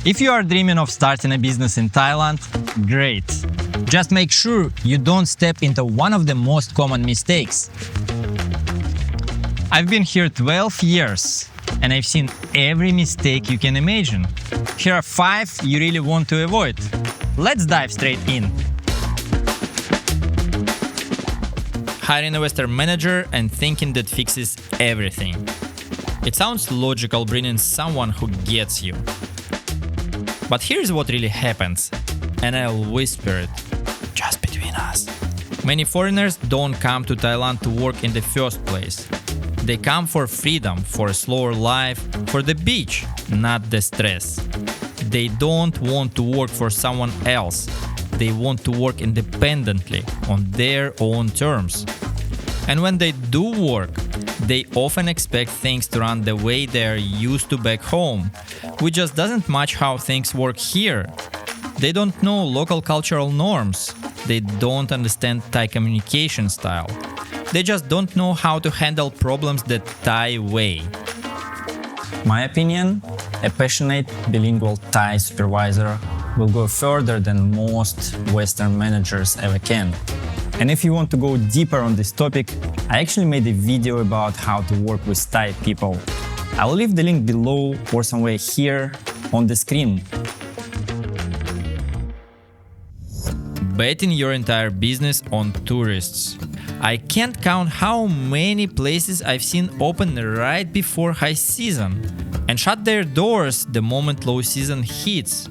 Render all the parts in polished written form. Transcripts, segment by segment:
If you are dreaming of starting a business in Thailand, great. Just make sure you don't step into one of the most common mistakes. I've been here 12 years and I've seen every mistake you can imagine. Here are 5 you really want to avoid. Let's dive straight in. Hiring a Western manager and thinking that fixes everything. It sounds logical bringing someone who gets you. But here's what really happens, and I'll whisper it, just between us. Many foreigners don't come to Thailand to work in the first place. They come for freedom, for a slower life, for the beach, not the stress. They don't want to work for someone else. They want to work independently, on their own terms. And when they do work, they often expect things to run the way they are used to back home, which just doesn't match how things work here. They don't know local cultural norms. They don't understand Thai communication style. They just don't know how to handle problems the Thai way. My opinion, a passionate bilingual Thai supervisor will go further than most Western managers ever can. And if you want to go deeper on this topic, I actually made a video about how to work with Thai people. I'll leave the link below or somewhere here on the screen. Betting your entire business on tourists. I can't count how many places I've seen open right before high season and shut their doors the moment low season hits.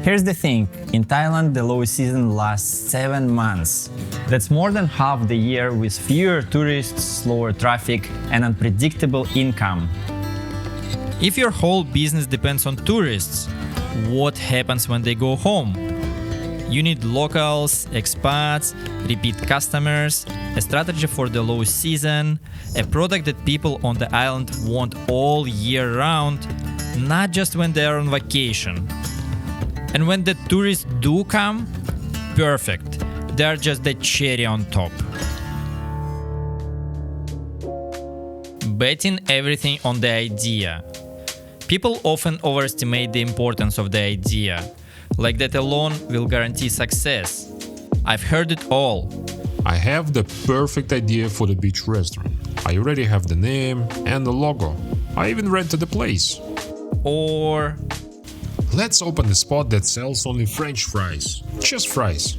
Here's the thing, in Thailand the low season lasts 7 months. That's more than half the year with fewer tourists, slower traffic and unpredictable income. If your whole business depends on tourists, what happens when they go home? You need locals, expats, repeat customers, a strategy for the low season, a product that people on the island want all year round, not just when they are on vacation. And when the tourists do come, perfect. They are just the cherry on top. Betting everything on the idea. People often overestimate the importance of the idea, like that alone will guarantee success. I've heard it all. I have the perfect idea for the beach restaurant. I already have the name and the logo. I even rented the place. Or let's open a spot that sells only French fries. Just fries.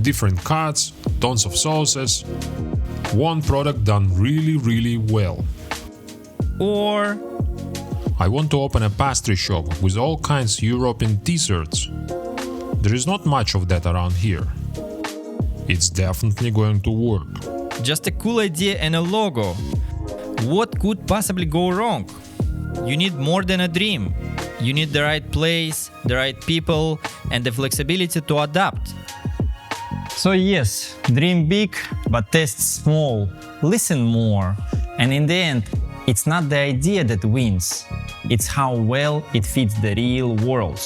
Different cuts, tons of sauces. One product done really well. Or I want to open a pastry shop with all kinds European desserts. There is not much of that around here. It's definitely going to work. just a cool idea and a logo. What could possibly go wrong? You need more than a dream. You need the right place, the right people, and the flexibility to adapt. So yes, dream big, but test small, listen more. And in the end, it's not the idea that wins, it's how well it fits the real world.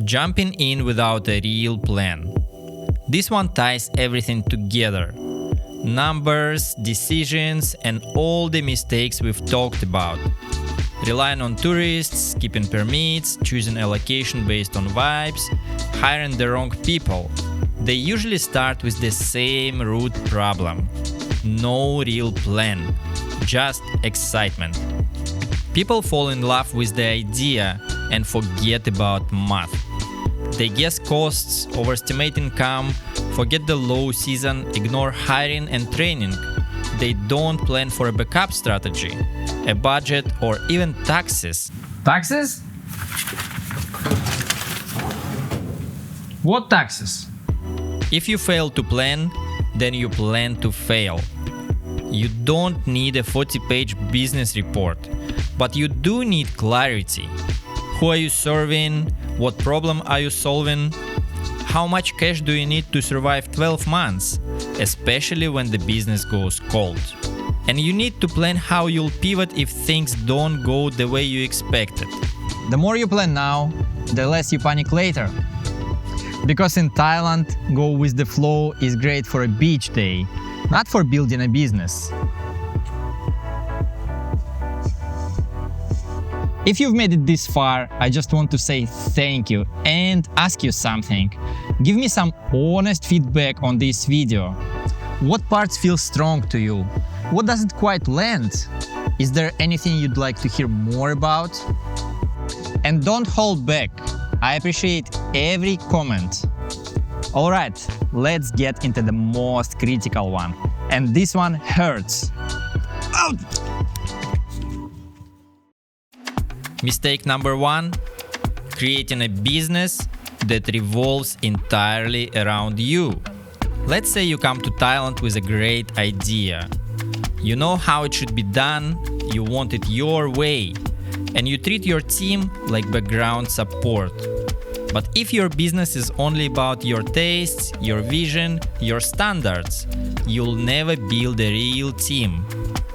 Jumping in without a real plan. This one ties everything together. Numbers, decisions, and all the mistakes we've talked about. Relying on tourists, skipping permits, choosing a location based on vibes, hiring the wrong people. They usually start with the same root problem. No real plan, just excitement. People fall in love with the idea and forget about math. They guess costs, overestimate income, forget the low season, ignore hiring and training. They don't plan for a backup strategy, a budget, or even taxes. Taxes? What taxes? If you fail to plan, then you plan to fail. You don't need a 40-page business report, but you do need clarity. Who are you serving? What problem are you solving? How much cash do you need to survive 12 months, especially when the business goes cold? And you need to plan how you'll pivot if things don't go the way you expected. The more you plan now, the less you panic later. Because in Thailand, go with the flow is great for a beach day, not for building a business. If you've made it this far, I just want to say thank you and ask you something. Give me some honest feedback on this video. What parts feel strong to you? What doesn't quite land? Is there anything you'd like to hear more about? And don't hold back. I appreciate every comment. Alright, let's get into the most critical one. And this one hurts. Out! Mistake number 1: creating a business that revolves entirely around you. Let's say you come to Thailand with a great idea. You know how it should be done, you want it your way, and you treat your team like background support. But if your business is only about your tastes, your vision, your standards, you'll never build a real team.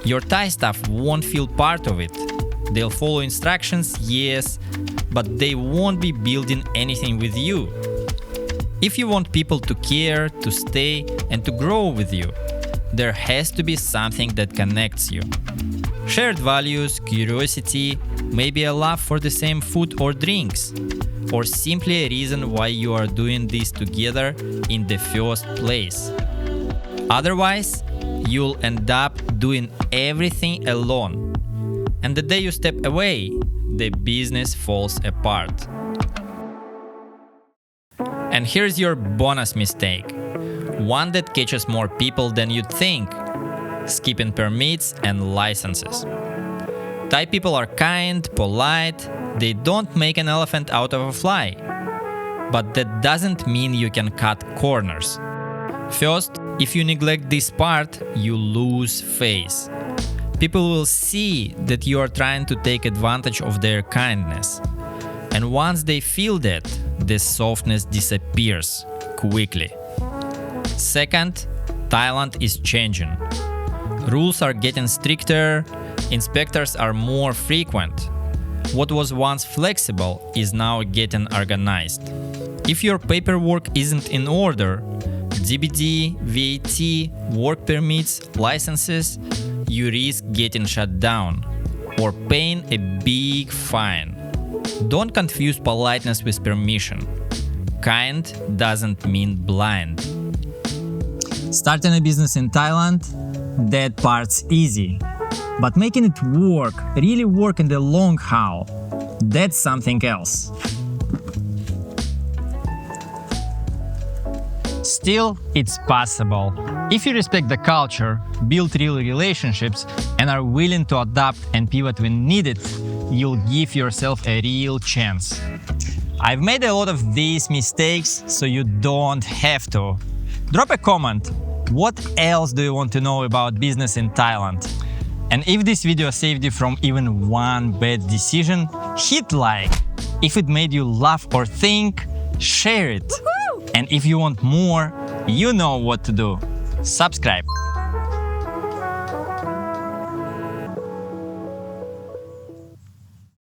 Your Thai staff won't feel part of it. They'll follow instructions, yes, but they won't be building anything with you. If you want people to care, to stay, and to grow with you, there has to be something that connects you. Shared values, curiosity, maybe a love for the same food or drinks, or simply a reason why you are doing this together in the first place. Otherwise, you'll end up doing everything alone. And the day you step away, the business falls apart. And here's your bonus mistake. One that catches more people than you'd think: skipping permits and licenses. Thai people are kind, polite, they don't make an elephant out of a fly. But that doesn't mean you can cut corners. First, if you neglect this part, you lose face. People will see that you are trying to take advantage of their kindness. And once they feel that, the softness disappears quickly. Second, Thailand is changing. Rules are getting stricter, inspectors are more frequent. What was once flexible is now getting organized. If your paperwork isn't in order, DBD, VAT, work permits, licenses, you risk getting shut down or paying a big fine. Don't confuse politeness with permission. Kind doesn't mean blind. Starting a business in Thailand, that part's easy. But making it work, really work in the long haul, that's something else. Still, it's possible. If you respect the culture, build real relationships, and are willing to adapt and pivot when needed, you'll give yourself a real chance. I've made a lot of these mistakes, so you don't have to. Drop a comment. What else do you want to know about business in Thailand? And if this video saved you from even one bad decision, hit like. If it made you laugh or think, share it. And if you want more, you know what to do. Subscribe.